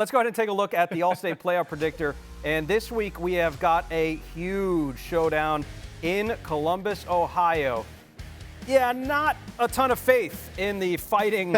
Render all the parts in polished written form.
Let's go ahead and take a look at the All-State Playoff Predictor. And this week we have got a huge showdown in Columbus, Ohio. Yeah, not a ton of faith in the fighting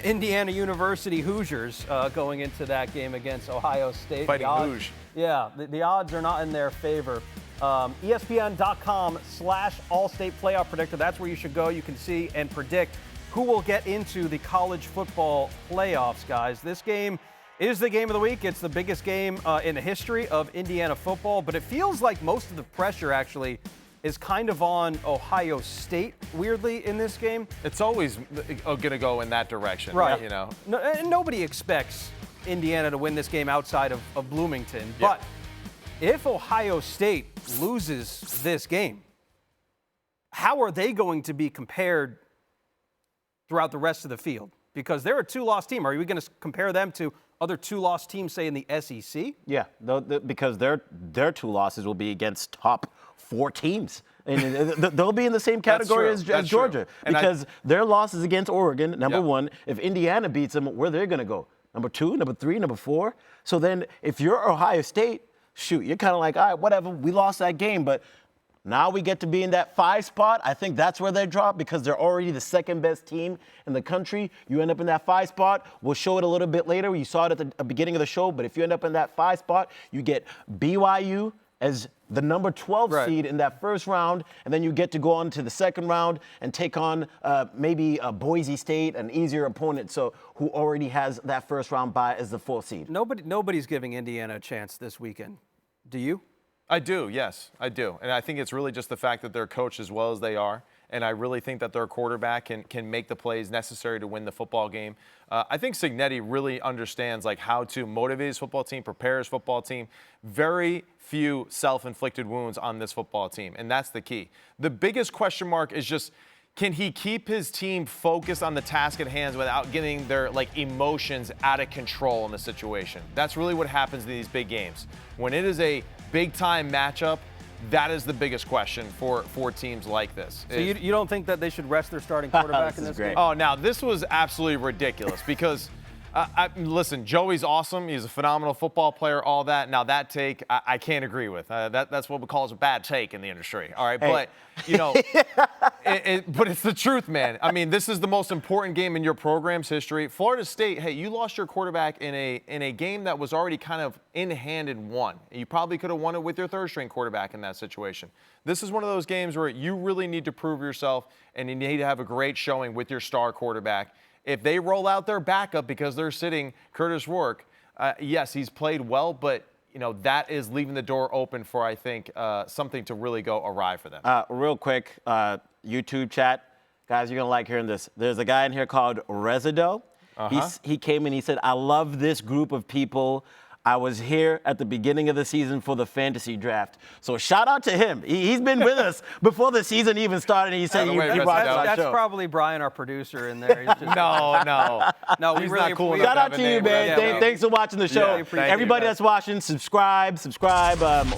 Indiana University Hoosiers going into that game against Ohio State. Fighting Hoosiers. Yeah, the odds are not in their favor. ESPN.com/All-State Playoff Predictor. That's where you should go. You can see and predict who will get into the college football playoffs, guys. This game is the game of the week. It's the biggest game in the history of Indiana football, but it feels like most of the pressure actually is kind of on Ohio State, weirdly, in this game. It's always going to go in that direction, right? You know, and nobody expects Indiana to win this game outside of Bloomington. Yeah. But if Ohio State loses this game, how are they going to be compared throughout the rest of the field? Because they're a two-loss team. Are we going to compare them to other two-loss teams, say, in the SEC? Yeah, because their two losses will be against top 4 teams. And they'll be in the same category as Georgia. Because their losses against Oregon, number 1. If Indiana beats them, where they're going to go? Number 2, number 3, number 4? So then if you're Ohio State, shoot, you're kind of like, all right, whatever, we lost that game, but now we get to be in that 5 spot. I think that's where they drop because they're already the second best team in the country. You end up in that 5 spot. We'll show it a little bit later. You saw it at the beginning of the show, but if you end up in that 5 spot, you get BYU as the number 12 seed in that first round, and then you get to go on to the second round and take on maybe Boise State, an easier opponent, so who already has that first round bye as the 4th seed. Nobody's giving Indiana a chance this weekend. Do you? I do, yes, I do. And I think it's really just the fact that they're coached as well as they are. And I really think that their quarterback can make the plays necessary to win the football game. I think Cignetti really understands like how to motivate his football team, prepare his football team. Very few self-inflicted wounds on this football team, and that's the key. The biggest question mark is just, can he keep his team focused on the task at hand without getting their emotions out of control in the situation? That's really what happens in these big games. When it is a big-time matchup, that is the biggest question for teams like this. So you don't think that they should rest their starting quarterback in this game? Oh, now, this was absolutely ridiculous because listen, Joey's awesome. He's a phenomenal football player, all that. Now, that take, I can't agree with. That's what we call a bad take in the industry, all right? Hey. But, you know, but it's the truth, man. I mean, this is the most important game in your program's history. Florida State, hey, you lost your quarterback in a game that was already kind of in hand and won. You probably could have won it with your third-string quarterback in that situation. This is one of those games where you really need to prove yourself, and you need to have a great showing with your star quarterback. If they roll out their backup because they're sitting Curtis Rourke, yes, he's played well, but that is leaving the door open for, I think, something to really go awry for them. Real quick, YouTube chat. Guys, you're going to like hearing this. There's a guy in here called Resido. He came in, he said, I love this group of people. I was here at the beginning of the season for the fantasy draft. So shout out to him. He's been with us before the season even started. He said he watched our show. That's probably Brian, our producer, in there. He's just No, we really cool. Shout out to you, man. Thanks for watching the show. Everybody that's watching, subscribe,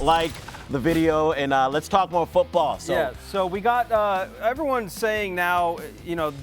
like the video, and let's talk more football. So we got everyone saying now,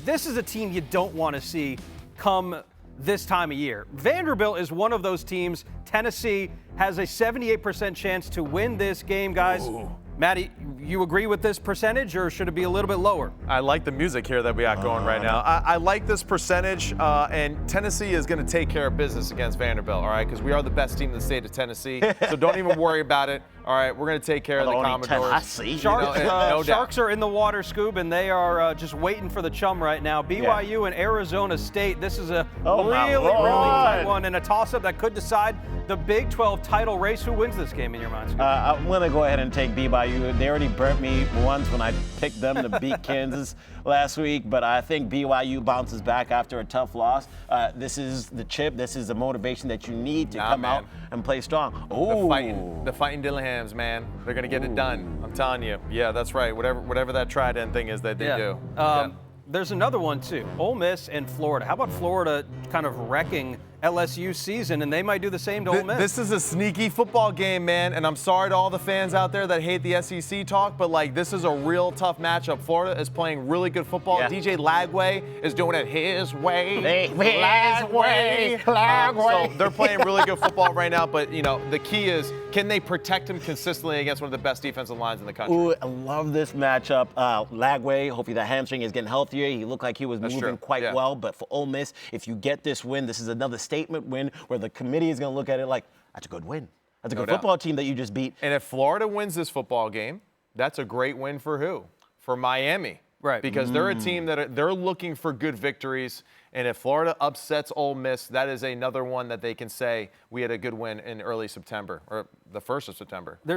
this is a team you don't want to see come this time of year. Vanderbilt is one of those teams. Tennessee has a 78% chance to win this game, guys. Ooh. Maddie, you agree with this percentage, or should it be a little bit lower? I like the music here that we got going right now. I like this percentage, and Tennessee is going to take care of business against Vanderbilt, all right? Because we are the best team in the state of Tennessee, so don't even worry about it. All right, we're going to take care of the Commodores. Sharks are in the water, Scoob, and they are just waiting for the chum right now. BYU and Arizona State. This is a really tight one and a toss-up that could decide the Big 12 title race. Who wins this game in your mind, Scoob? I'm going to go ahead and take BYU. They already burnt me once when I picked them to beat Kansas last week, but I think BYU bounces back after a tough loss. This is the chip. This is the motivation that you need to come out and play strong. The fighting Dillahams, man. They're going to get it done. I'm telling you. Yeah, that's right. Whatever that trident thing is that they do. There's another one, too. Ole Miss and Florida. How about Florida kind of wrecking LSU season, and they might do the same to Ole Miss. This is a sneaky football game, man, and I'm sorry to all the fans out there that hate the SEC talk, but like this is a real tough matchup. Florida is playing really good football. Yeah. DJ Lagway is doing it his way. Lagway. So they're playing really good football right now, but you know the key is can they protect him consistently against one of the best defensive lines in the country? Ooh, I love this matchup. Lagway, hopefully the hamstring is getting healthier. He looked like he was moving quite well, but for Ole Miss, if you get this win, this is another statement win where the committee is going to look at it like, that's a good win. That's a good football team that you just beat. And if Florida wins this football game, that's a great win for who? For Miami. Right. Because they're a team that they're looking for good victories. And if Florida upsets Ole Miss, that is another one that they can say we had a good win in early September or the 1st of September.